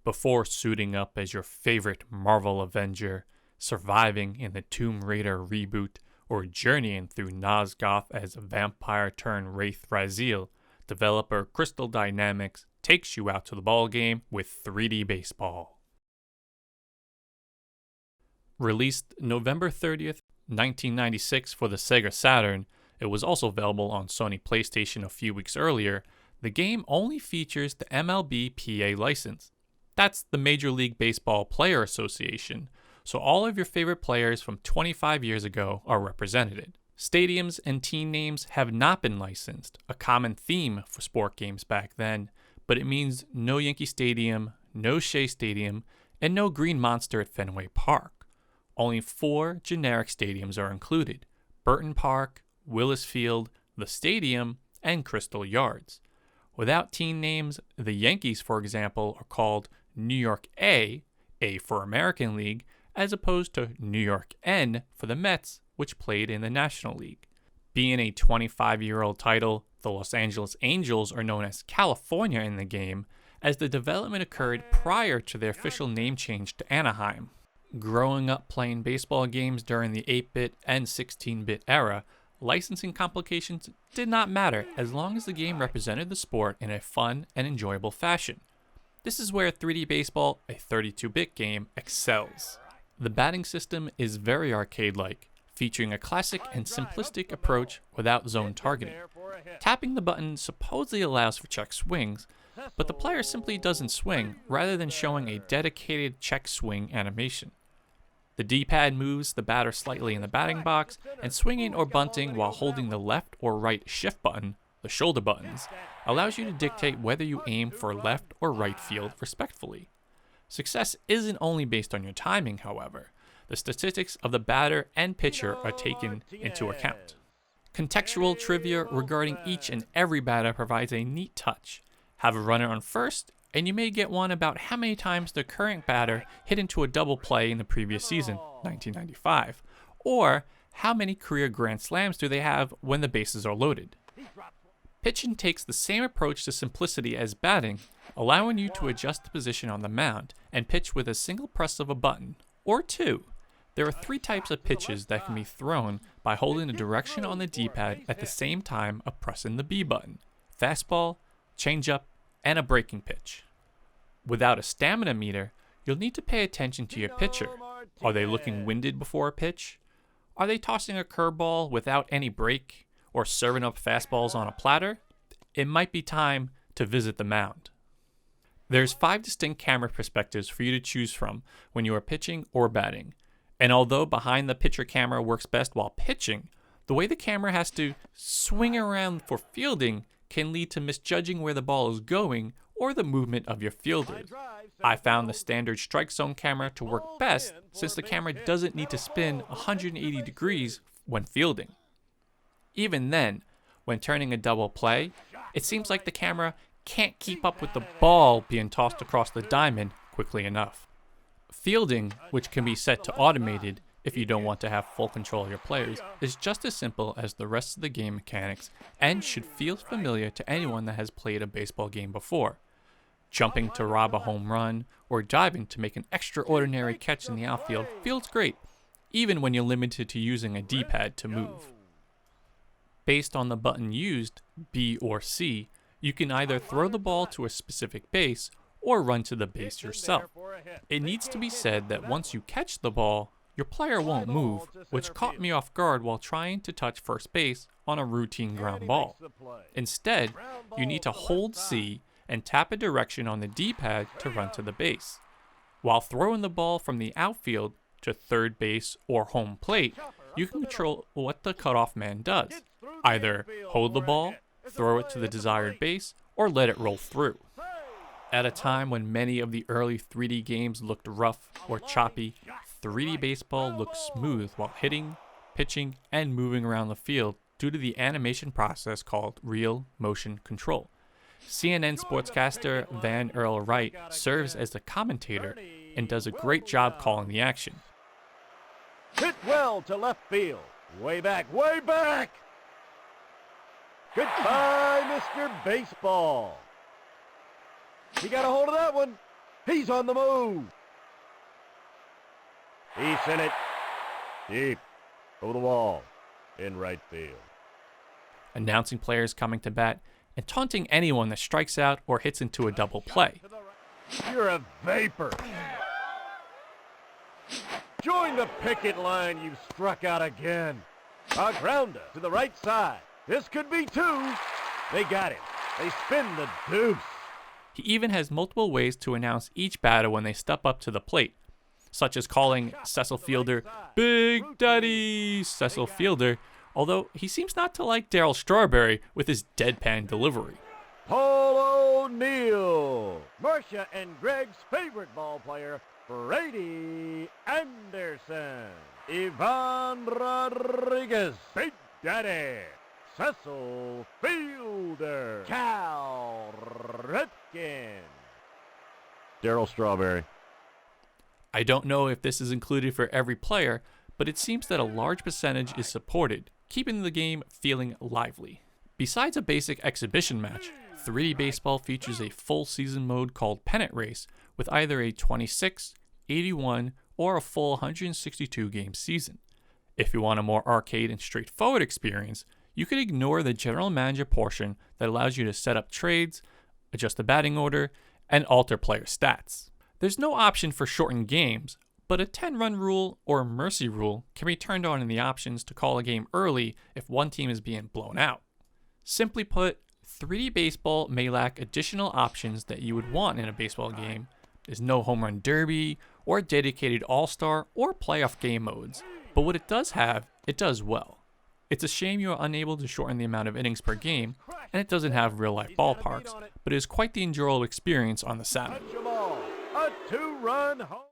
before suiting up as your favorite Marvel Avenger, surviving in the Tomb Raider reboot, or journeying through Nosgoth as a vampire-turned-wraith Raziel, developer Crystal Dynamics takes you out to the ballgame with 3D baseball. Released November 30th, 1996 for the Sega Saturn, it was also available on Sony PlayStation a few weeks earlier. The game only features the MLB-PA license. That's the Major League Baseball Player Association, so all of your favorite players from 25 years ago are represented. Stadiums and team names have not been licensed, a common theme for sport games back then, but it means no Yankee Stadium, no Shea Stadium, and no Green Monster at Fenway Park. Only 4 generic stadiums are included: Burton Park, Willis Field, the Stadium, and Crystal Yards. Without team names, the Yankees, for example, are called New York A for American League, as opposed to New York N for the Mets, which played in the National League. Being a 25-year-old title, the Los Angeles Angels are known as California in the game, as the development occurred prior to their official name change to Anaheim. Growing up playing baseball games during the 8-bit and 16-bit era, licensing complications did not matter as long as the game represented the sport in a fun and enjoyable fashion. This is where 3D Baseball, a 32-bit game, excels. The batting system is very arcade-like, featuring a classic and simplistic approach without zone targeting. Tapping the button supposedly allows for check swings, but the player simply doesn't swing rather than showing a dedicated check swing animation. The D-pad moves the batter slightly in the batting box, and swinging or bunting while holding the left or right shift button, the shoulder buttons, allows you to dictate whether you aim for left or right field respectfully. Success isn't only based on your timing, however. The statistics of the batter and pitcher are taken into account. Contextual trivia regarding each and every batter provides a neat touch. Have a runner on first, and you may get one about how many times the current batter hit into a double play in the previous season, 1995, or how many career grand slams do they have when the bases are loaded. Pitching takes the same approach to simplicity as batting, allowing you to adjust the position on the mound and pitch with a single press of a button, or 2. There are 3 types of pitches that can be thrown by holding the direction on the D-pad at the same time of pressing the B button: fastball, changeup, and a breaking pitch. Without a stamina meter, you'll need to pay attention to your pitcher. Are they looking winded before a pitch? Are they tossing a curveball without any break, or serving up fastballs on a platter? It might be time to visit the mound. There's 5 distinct camera perspectives for you to choose from when you are pitching or batting. And although behind the pitcher camera works best while pitching, the way the camera has to swing around for fielding can lead to misjudging where the ball is going or the movement of your fielders. I found the standard strike zone camera to work best since the camera doesn't need to spin 180 degrees when fielding. Even then, when turning a double play, it seems like the camera can't keep up with the ball being tossed across the diamond quickly enough. Fielding, which can be set to automated if you don't want to have full control of your players, is just as simple as the rest of the game mechanics and should feel familiar to anyone that has played a baseball game before. Jumping to rob a home run or diving to make an extraordinary catch in the outfield feels great, even when you're limited to using a D-pad to move. Based on the button used, B or C, you can either throw the ball to a specific base or run to the base yourself. It needs to be said that once you catch the ball, your player won't move, which caught me off guard while trying to touch first base on a routine ground ball. Instead, you need to hold C and tap a direction on the D-pad to run to the base. While throwing the ball from the outfield to third base or home plate, you can control what the cutoff man does. Either hold the ball, throw it to the desired base, or let it roll through. At a time when many of the early 3D games looked rough or choppy, 3D baseball looked smooth while hitting, pitching, and moving around the field due to the animation process called real motion control. CNN sportscaster Van Earl Wright serves as the commentator and does a great job calling the action. Hit well to left field. Way back, way back! Goodbye, Mr. Baseball. He got a hold of that one. He's on the move. He sent it deep over the wall in right field. Announcing players coming to bat and taunting anyone that strikes out or hits into a double play. You're a vapor. Join the picket line. You've struck out again. A grounder to the right side. This could be two. They got him. They spin the deuce. He even has multiple ways to announce each batter when they step up to the plate, such as calling Cecil Fielder Big Daddy Cecil Fielder, although he seems not to like Darryl Strawberry with his deadpan delivery. Paul O'Neill, Marcia and Greg's favorite ball player, Brady Anderson, Ivan Rodriguez, Big Daddy, Cecil Fielder, Cal Ripken, Darryl Strawberry. I don't know if this is included for every player, but it seems that a large percentage is supported, keeping the game feeling lively. Besides a basic exhibition match, 3D Baseball features a full season mode called Pennant Race with either a 26, 81, or a full 162 game season. If you want a more arcade and straightforward experience, you could ignore the general manager portion that allows you to set up trades, adjust the batting order, and alter player stats. There's no option for shortened games, but a 10-run rule or mercy rule can be turned on in the options to call a game early if one team is being blown out. Simply put, 3D Baseball may lack additional options that you would want in a baseball game. There's no home run derby, or dedicated all-star or playoff game modes, but what it does have, it does well. It's a shame you are unable to shorten the amount of innings per game, and it doesn't have real-life ballparks, but it is quite the enjoyable experience on the Saturn. A 2-run home.